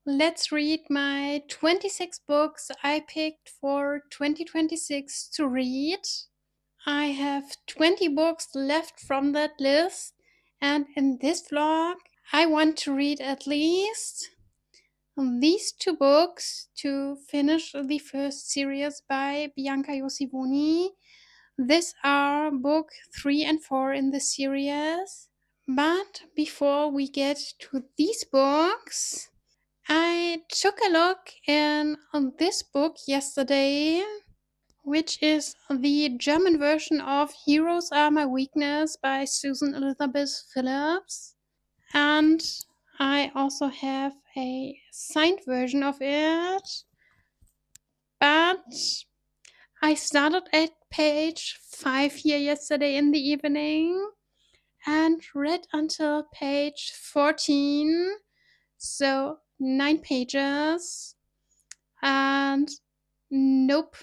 Let's read my 26 books I picked for 2026 to read. I have 20 books left from that list, and in this vlog, I want to read at least these two books to finish the first series by Bianca Yosivoni. These are book 3 and 4 in the series. But before we get to these books, I took a look in on this book yesterday, which is the German version of Heroes Are My Weakness by Susan Elizabeth Phillips. And I also have a signed version of it. But I started at page 5 here yesterday in the evening and read until page 14. So 9 pages. And nope,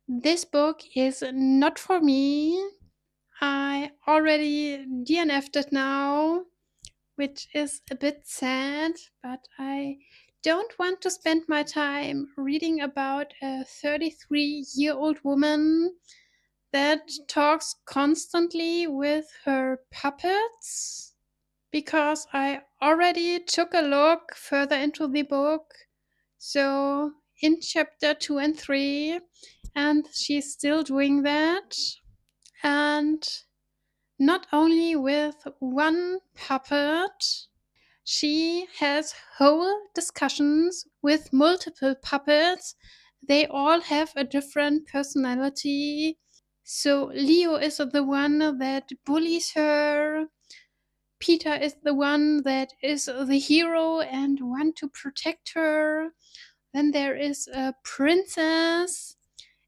this book is not for me. I already DNF'd it now, which is a bit sad, but I don't want to spend my time reading about a 33-year-old woman that talks constantly with her puppets, because I already took a look further into the book. So in chapter 2 and 3, and she's still doing that. And not only with one puppet, she has whole discussions with multiple puppets. They all have a different personality. So Leo is the one that bullies her. Peter is the one that is the hero and want to protect her. Then there is a princess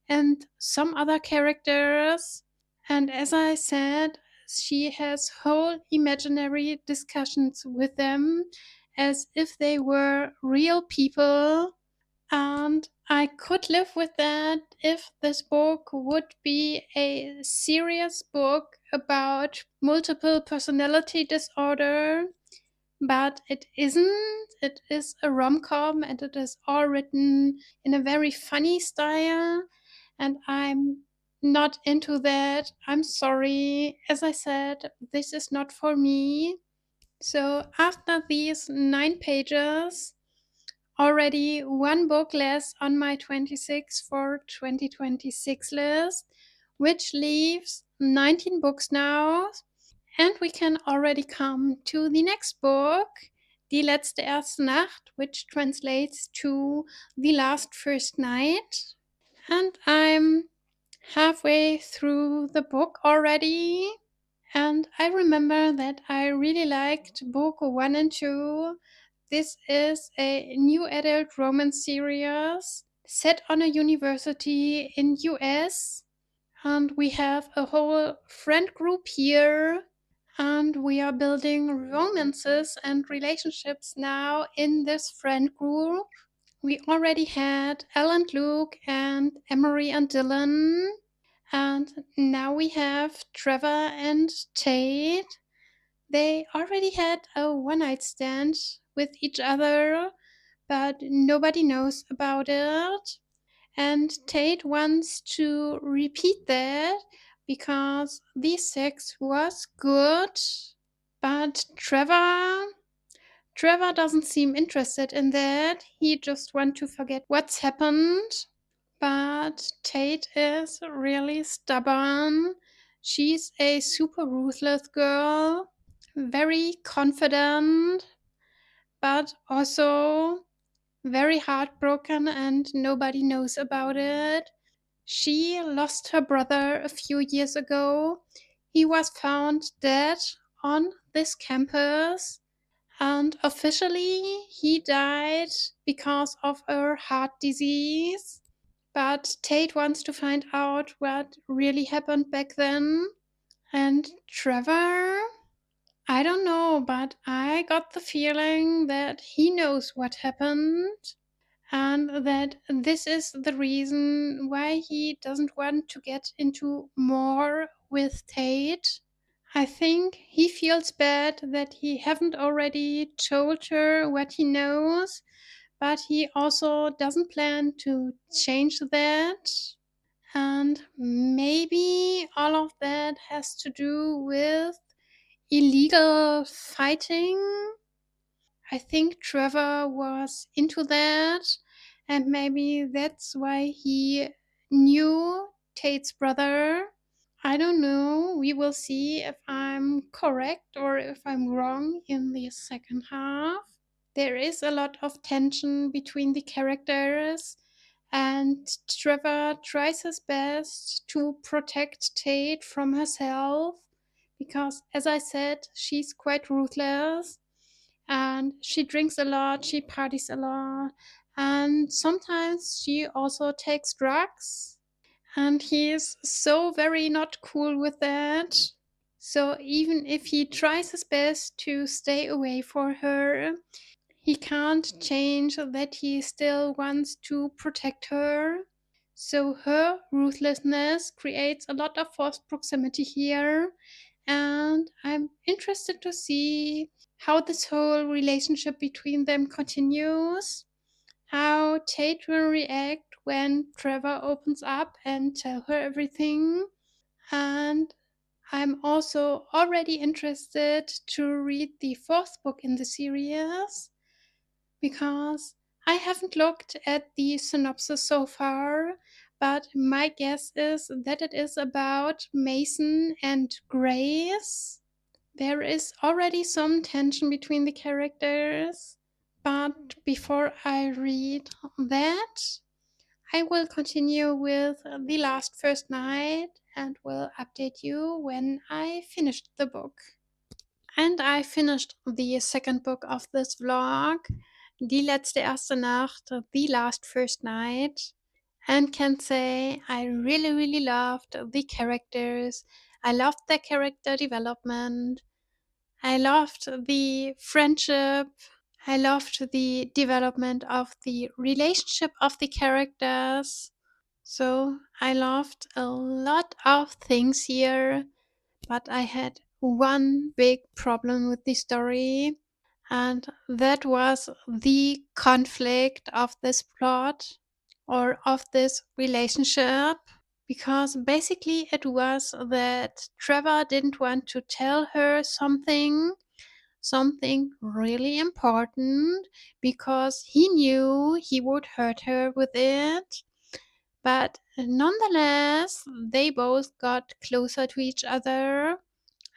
and some other characters. And as I said, she has whole imaginary discussions with them as if they were real people. And I could live with that if this book would be a serious book about multiple personality disorder. But it isn't. It is a rom-com and it is all written in a very funny style. And I'm not into that. I'm sorry. As I said, this is not for me. So after these 9 pages, already one book less on my 26 for 2026 list, which leaves 19 books now. And we can already come to the next book, Die letzte erste Nacht, which translates to The Last First Night. And I'm halfway through the book already. And I remember that I really liked book 1 and 2. This is a new adult romance series set on a university in US. And we have a whole friend group here. And we are building romances and relationships now in this friend group. We already had Ellen, Luke, and Emery and Dylan. And now we have Trevor and Tate. They already had a one night stand with each other, but nobody knows about it. And Tate wants to repeat that because the sex was good. But Trevor doesn't seem interested in that. He just wants to forget what's happened. But Tate is really stubborn. She's a super ruthless girl, very confident, but also very heartbroken, and nobody knows about it. She lost her brother a few years ago. He was found dead on this campus, and officially he died because of a heart disease. But Tate wants to find out what really happened back then. And Trevor, I don't know, but I got the feeling that he knows what happened and that this is the reason why he doesn't want to get into more with Tate. I think he feels bad that he haven't already told her what he knows, but he also doesn't plan to change that. And maybe all of that has to do with illegal fighting. I think Trevor was into that, and maybe that's why he knew Tate's brother. I don't know. We will see if I'm correct or if I'm wrong in the second half. There is a lot of tension between the characters, and Trevor tries his best to protect Tate from herself because, as I said, she's quite ruthless and she drinks a lot, she parties a lot, and sometimes she also takes drugs. And he is so very not cool with that. So even if he tries his best to stay away for her, he can't change that he still wants to protect her. So her ruthlessness creates a lot of forced proximity here. And I'm interested to see how this whole relationship between them continues, how Tate will react when Trevor opens up and tell her everything. And I'm also already interested to read the fourth book in the series because I haven't looked at the synopsis so far, but my guess is that it is about Mason and Grace. There is already some tension between the characters, but before I read that, I will continue with the last first night and will update you when I finished the book. And I finished the second book of this vlog, die letzte erste Nacht, the last first night, and can say I really, really loved the characters. I loved their character development. I loved the friendship. I loved the development of the relationship of the characters. So I loved a lot of things here, but I had one big problem with the story, and that was the conflict of this plot or of this relationship. Because basically, it was that Trevor didn't want to tell her something really important, because he knew he would hurt her with it. But nonetheless, they both got closer to each other.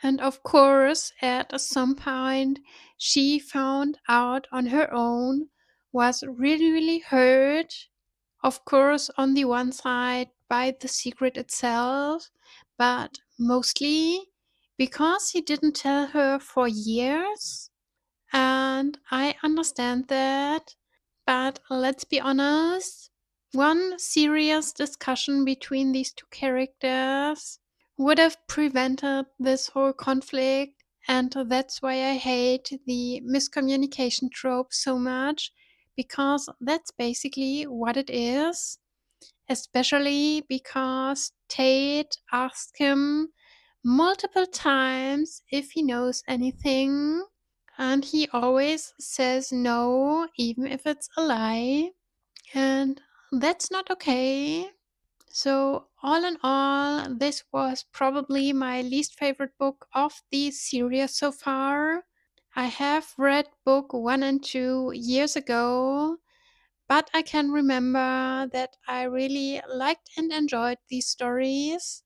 And of course, at some point, she found out on her own, was really, really hurt. Of course, on the one side, by the secret itself, but mostly because he didn't tell her for years. And I understand that. But let's be honest, one serious discussion between these two characters would have prevented this whole conflict. And that's why I hate the miscommunication trope so much, because that's basically what it is. Especially because Tate asked him multiple times if he knows anything, and he always says no, even if it's a lie. And that's not okay. So, all in all, this was probably my least favorite book of the series so far. I have read book 1 and 2 years ago, but I can remember that I really liked and enjoyed these stories.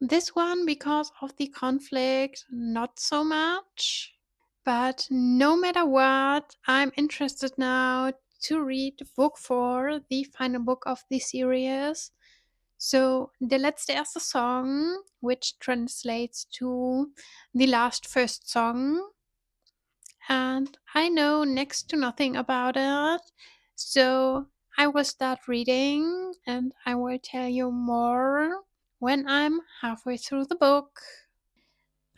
This one, because of the conflict, not so much. But no matter what, I'm interested now to read book 4, the final book of the series. So, der letzte erste Song, which translates to the last first song. And I know next to nothing about it. So, I will start reading and I will tell you more when I'm halfway through the book.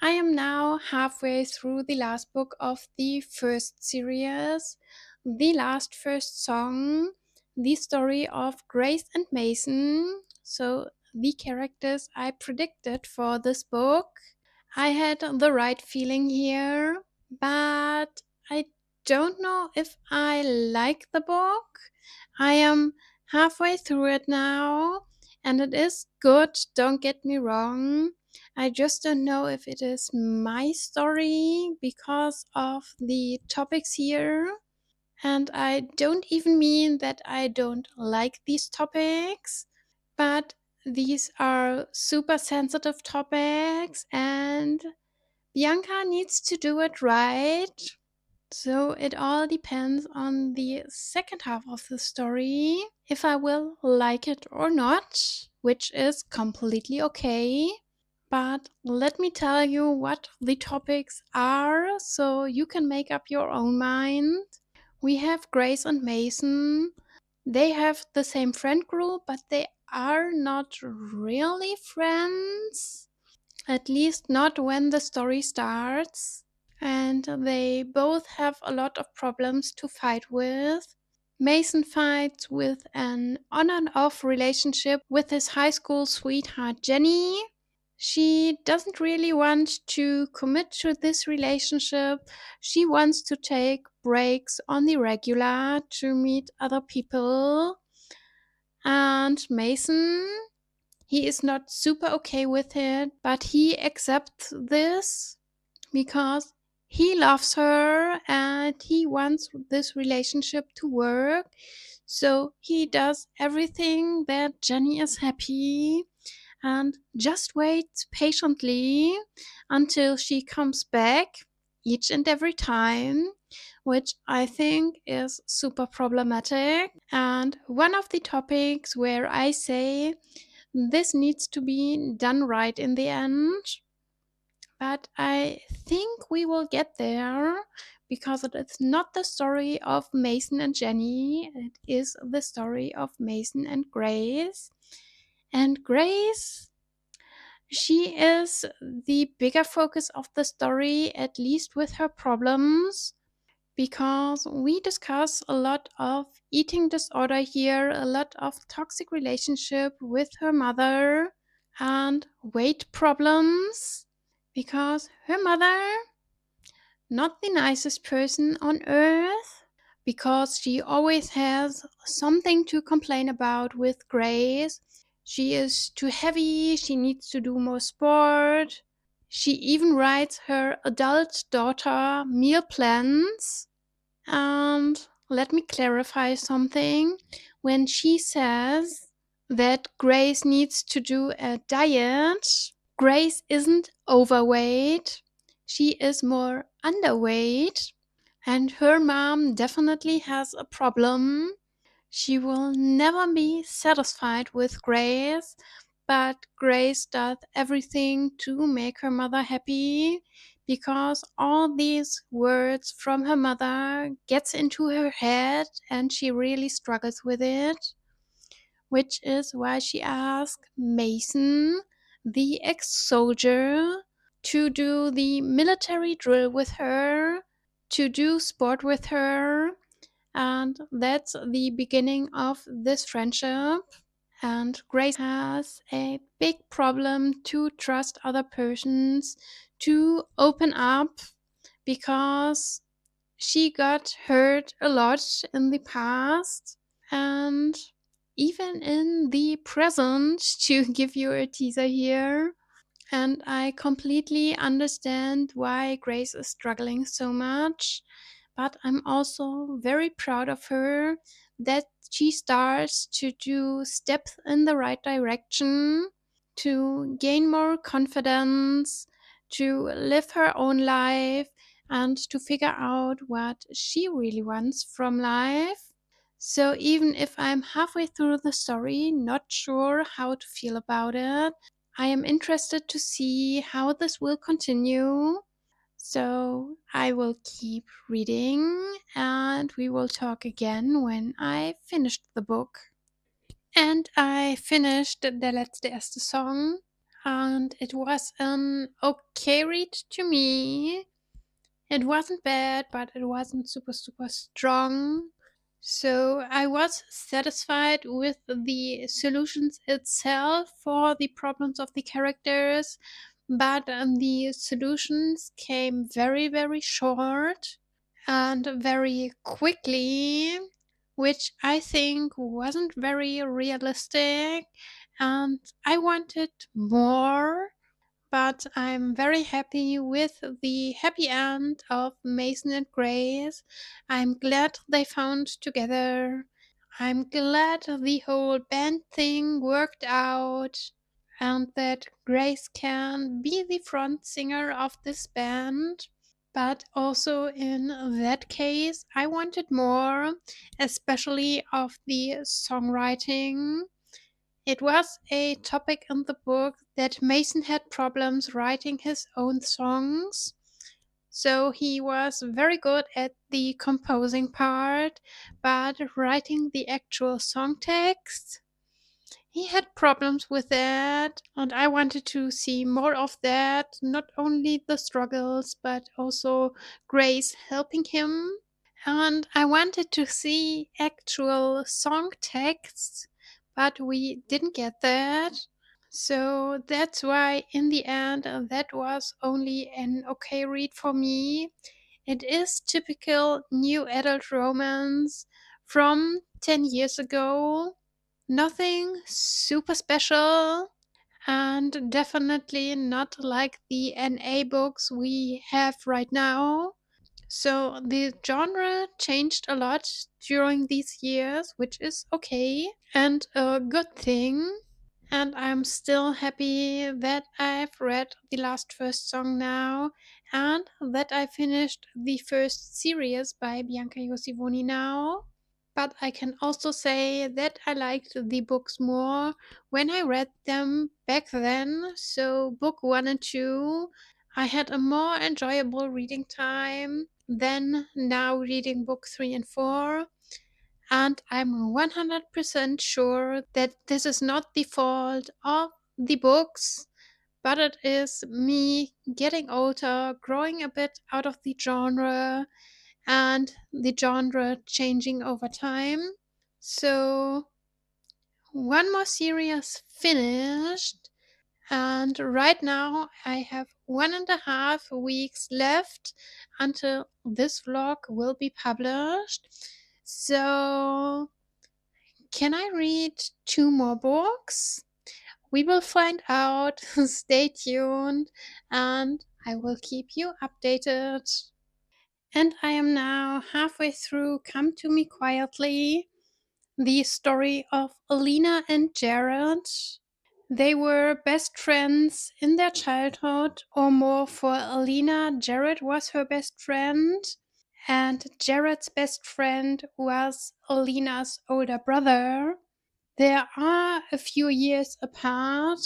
I am now halfway through the last book of the first series, the last first song, the story of Grace and Mason. So, the characters I predicted for this book. I had the right feeling here, but I don't know if I like the book. I am halfway through it now, and it is good, don't get me wrong. I just don't know if it is my story because of the topics here. And I don't even mean that I don't like these topics, but these are super sensitive topics, and Bianca needs to do it right. So it all depends on the second half of the story, if I will like it or not, which is completely okay. But let me tell you what the topics are so you can make up your own mind. We have Grace and Mason. They have the same friend group, but they are not really friends. At least not when the story starts. And they both have a lot of problems to fight with. Mason fights with an on and off relationship with his high school sweetheart Jenny. She doesn't really want to commit to this relationship. She wants to take breaks on the regular to meet other people. And Mason, he is not super okay with it, but he accepts this because he loves her and he wants this relationship to work. So he does everything that Jenny is happy and just waits patiently until she comes back each and every time, which I think is super problematic. And one of the topics where I say this needs to be done right in the end, but I think we will get there because it is not the story of Mason and Jenny, it is the story of Mason and Grace. And Grace, she is the bigger focus of the story, at least with her problems, because we discuss a lot of eating disorder here, a lot of toxic relationship with her mother, and weight problems, because her mother, not the nicest person on earth, because she always has something to complain about with Grace. She is too heavy, she needs to do more sport. She even writes her adult daughter meal plans. And let me clarify something. When she says that Grace needs to do a diet, Grace isn't overweight. She is more underweight. And her mom definitely has a problem. She will never be satisfied with Grace, but Grace does everything to make her mother happy because all these words from her mother gets into her head and she really struggles with it, which is why she asked Mason, the ex-soldier, to do the military drill with her, to do sport with her, and that's the beginning of this friendship. And Grace has a big problem to trust other persons, to open up, because she got hurt a lot in the past and even in the present, to give you a teaser here. And I completely understand why Grace is struggling so much. But I'm also very proud of her that she starts to do steps in the right direction, to gain more confidence, to live her own life, and to figure out what she really wants from life. So even if I'm halfway through the story, not sure how to feel about it, I am interested to see how this will continue. So I will keep reading and we will talk again when I finished the book. And I finished Der letzte erste song and it was an okay read to me. It wasn't bad, but it wasn't super strong. So I was satisfied with the solutions itself for the problems of the characters, but the solutions came very, very short and very quickly, which I think wasn't very realistic. And I wanted more, but I'm very happy with the happy end of Mason and Grace. I'm glad they found together. I'm glad the whole band thing worked out and that Grace can be the front singer of this band. But also in that case, I wanted more, especially of the songwriting. It was a topic in the book that Mason had problems writing his own songs. So he was very good at the composing part, but writing the actual song text, he had problems with that. And I wanted to see more of that, not only the struggles, but also Grace helping him. And I wanted to see actual song texts, but we didn't get that. So that's why, in the end, that was only an okay read for me. It is typical new adult romance from 10 years ago. Nothing super special, and definitely not like the NA books we have right now. So the genre changed a lot during these years, which is okay and a good thing. And I'm still happy that I've read the last first song now and that I finished the first series by Bianca Yosivoni now. But I can also say that I liked the books more when I read them back then. So, book one and two, I had a more enjoyable reading time than now reading book three and four. And I'm 100% sure that this is not the fault of the books, but it is me getting older, growing a bit out of the genre, and the genre changing over time. So, one more series finished, and right now I have 1.5 weeks left until this vlog will be published. So, can I read two more books? We will find out. Stay tuned, and I will keep you updated. And I am now halfway through Come to Me Quietly, the story of Alina and Jared. They were best friends in their childhood, or more for Alina, Jared was her best friend, and Jared's best friend was Alina's older brother. They are a few years apart,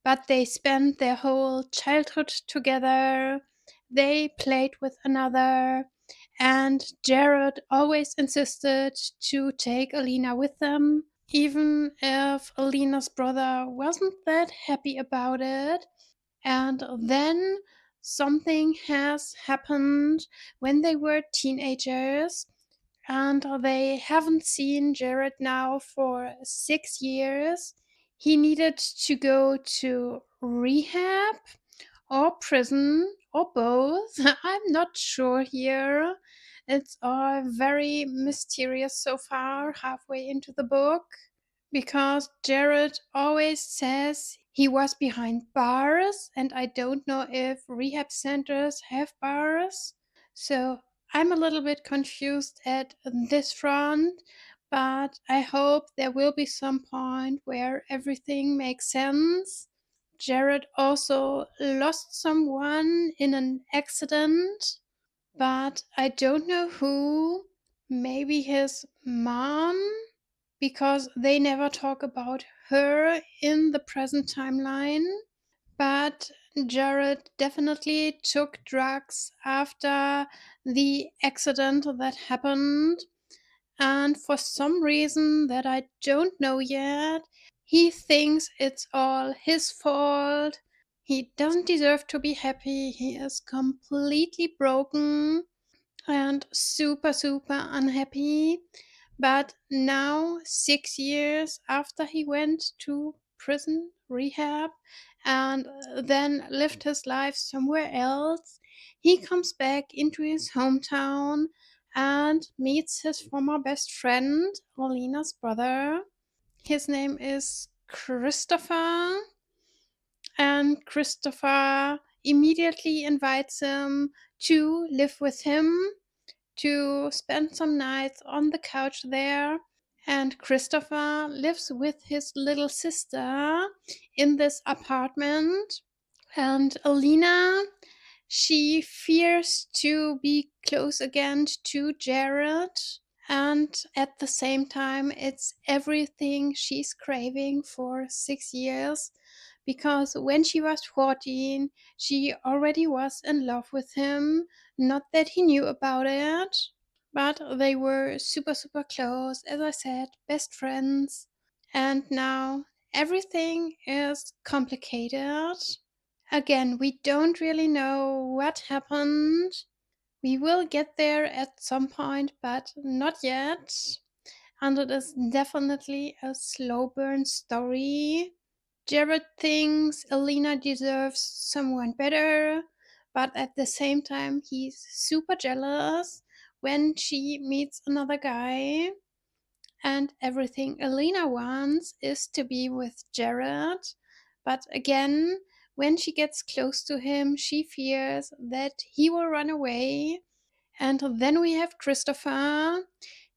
but they spent their whole childhood together. They played with another, and Jared always insisted to take Alina with them, even if Alina's brother wasn't that happy about it. And then something has happened when they were teenagers, and they haven't seen Jared now for 6 years. He needed to go to rehab or prison or both. I'm not sure here. It's all very mysterious so far, halfway into the book, because Jared always says he was behind bars, and I don't know if rehab centers have bars. So I'm a little bit confused at this front, but I hope there will be some point where everything makes sense. Jared also lost someone in an accident, but I don't know who. Maybe his mom? Because they never talk about her in the present timeline. But Jared definitely took drugs after the accident that happened. And for some reason that I don't know yet, he thinks it's all his fault. He doesn't deserve to be happy. He is completely broken and super, super unhappy. But now, 6 years after he went to prison rehab and then lived his life somewhere else. He comes back into his hometown and meets his former best friend, Alina's brother. His name is Christopher, and Christopher immediately invites him to live with him, to spend some nights on the couch there. And Christopher lives with his little sister in this apartment. And Alina, she fears to be close again to Jared. And at the same time, it's everything she's craving for 6 years. Because when she was 14, she already was in love with him. Not that he knew about it, but they were super, super close, as I said, best friends. And now everything is complicated. Again, we don't really know what happened. We will get there at some point, but not yet. And it is definitely a slow burn story. Jared thinks Alina deserves someone better, but at the same time, he's super jealous when she meets another guy. And everything Alina wants is to be with Jared. But again, when she gets close to him, she fears that he will run away. And then we have Christopher.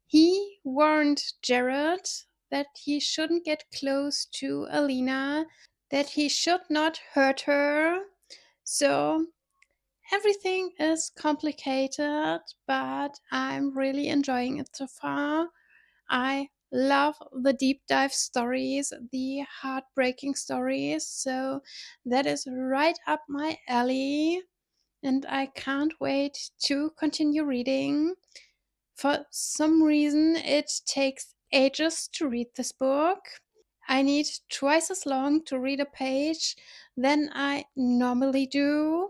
He warned Jared that he shouldn't get close to Alina, that he should not hurt her. So everything is complicated, but I'm really enjoying it so far. I love the deep dive stories, the heartbreaking stories, so that is right up my alley, and I can't wait to continue reading. For some reason, it takes ages to read this book. I need twice as long to read a page than I normally do.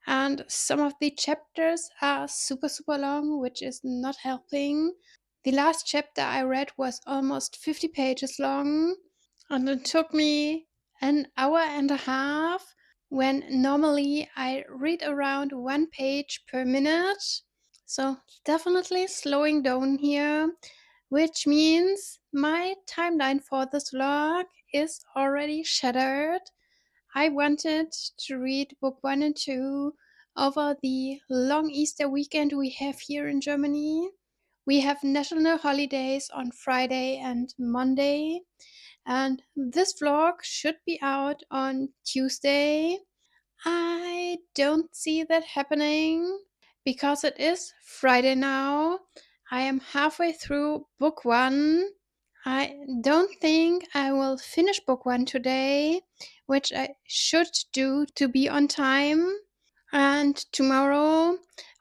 And some of the chapters are super, super long, which is not helping. The last chapter I read was almost 50 pages long, and it took me an hour and a half when normally I read around 1 page per minute. So, definitely slowing down here, which means my timeline for this vlog is already shattered. I wanted to read book 1 and 2 over the long Easter weekend we have here in Germany. We have national holidays on Friday and Monday, and this vlog should be out on Tuesday. I don't see that happening because it is Friday now. I am halfway through book 1. I don't think I will finish book 1 today, which I should do to be on time. And tomorrow,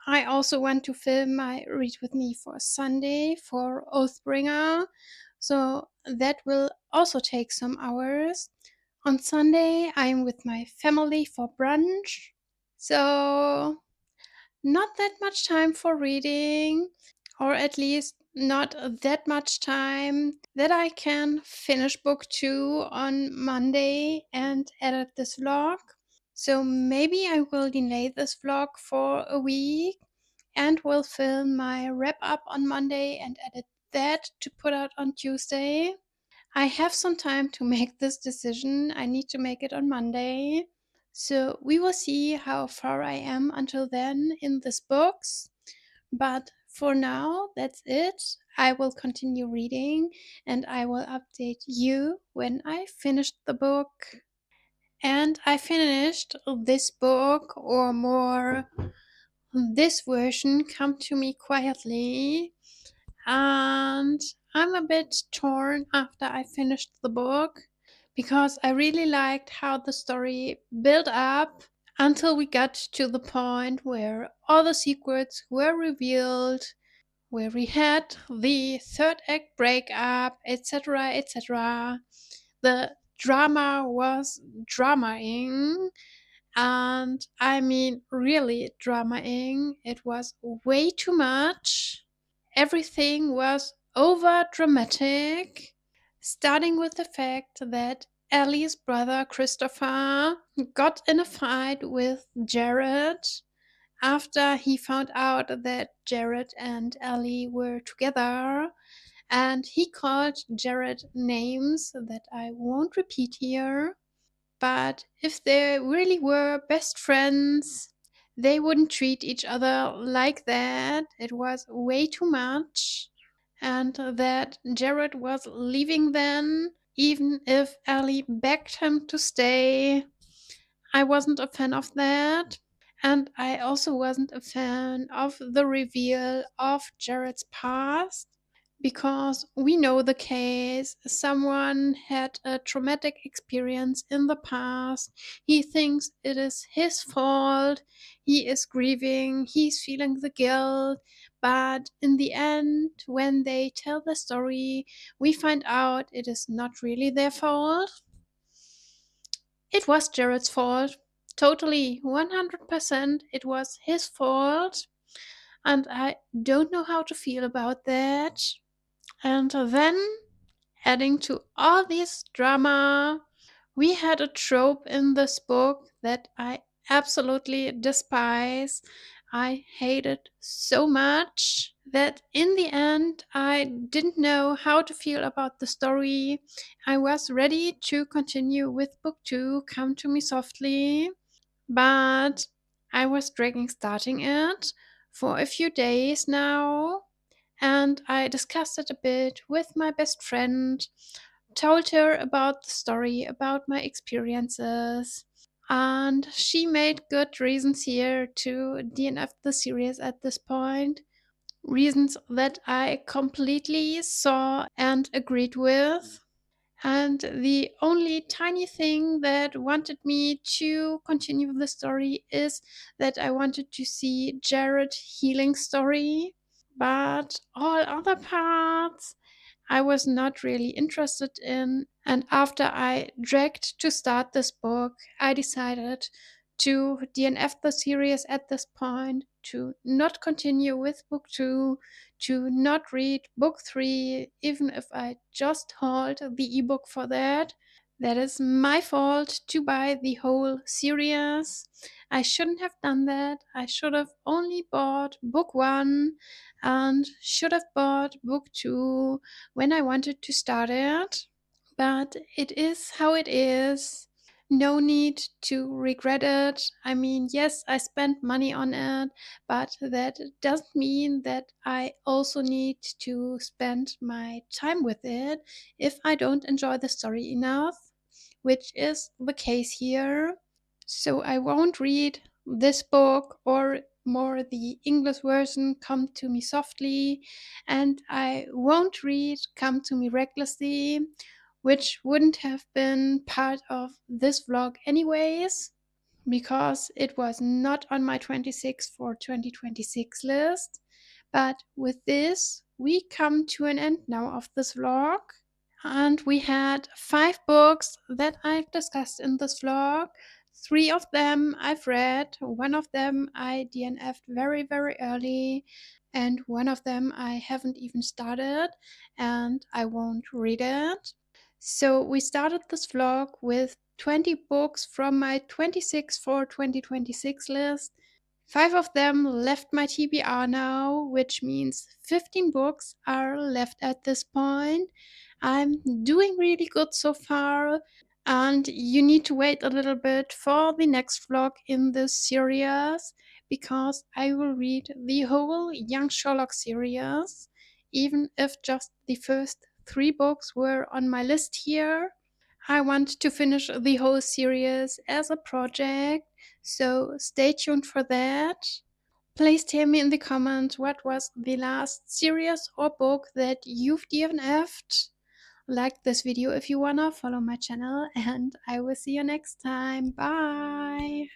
I also want to film my Read With Me for Sunday for Oathbringer. So that will also take some hours. On Sunday, I'm with my family for brunch. So not that much time for reading, or at least not that much time that I can finish book 2 on Monday and edit this vlog. So maybe I will delay this vlog for a week and will film my wrap up on Monday and edit that to put out on Tuesday. I have some time to make this decision. I need to make it on Monday. So we will see how far I am until then in this books. But for now, that's it. I will continue reading and I will update you when I finished the book. And I finished this book, or more, this version, Come to Me Quietly. And I'm a bit torn after I finished the book because I really liked how the story built up until we got to the point where all the secrets were revealed, where we had the third act breakup, etc., etc. The drama was dramaing, and I mean, really dramaing. It was way too much. Everything was over dramatic, starting with the fact that Ellie's brother Christopher got in a fight with Jared after he found out that Jared and Ellie were together, and he called Jared names that I won't repeat here. But if they really were best friends, they wouldn't treat each other like that. It was way too much. And that Jared was leaving then, even if Ellie begged him to stay. I wasn't a fan of that. And I also wasn't a fan of the reveal of Jared's past because we know the case. Someone had a traumatic experience in the past. He thinks it is his fault. He is grieving. He's feeling the guilt. But in the end, when they tell the story, we find out it is not really their fault. It was Jared's fault. Totally, 100%. It was his fault. And I don't know how to feel about that. And then, adding to all this drama, we had a trope in this book that I absolutely despise. I hate it so much that in the end I didn't know how to feel about the story. I was ready to continue with book 2, Come to Me Softly, but I was dragging starting it for a few days now, and I discussed it a bit with my best friend, told her about the story, about my experiences, and she made good reasons here to DNF the series at this point. Reasons that I completely saw and agreed with. And the only tiny thing that wanted me to continue the story is that I wanted to see Jared healing story. But all other parts I was not really interested in. And after I dragged to start this book, I decided to DNF the series at this point, to not continue with book 2, to not read book 3, even if I just hauled the ebook for that. That is my fault to buy the whole series. I shouldn't have done that. I should have only bought book 1 and should have bought book 2 when I wanted to start it. But it is how it is. No need to regret it. I mean, yes, I spent money on it, but that doesn't mean that I also need to spend my time with it if I don't enjoy the story enough, which is the case here. So I won't read this book or more the English version, Come to Me Softly, and I won't read Come to Me Recklessly, which wouldn't have been part of this vlog anyways, because it was not on my 26 for 2026 list. But with this, we come to an end now of this vlog. And we had 5 books that I discussed in this vlog. 3 of them I've read, one of them I DNF'd very, very early, and one of them I haven't even started and I won't read it. So we started this vlog with 20 books from my 26 for 2026 list. 5 of them left my TBR now, which means 15 books are left at this point. I'm doing really good so far, and you need to wait a little bit for the next vlog in this series because I will read the whole Young Sherlock series, even if just the first 3 books were on my list here. I want to finish the whole series as a project, so stay tuned for that. Please tell me in the comments what was the last series or book that you've DNF'd. Like this video if you wanna, follow my channel, and I will see you next time. Bye!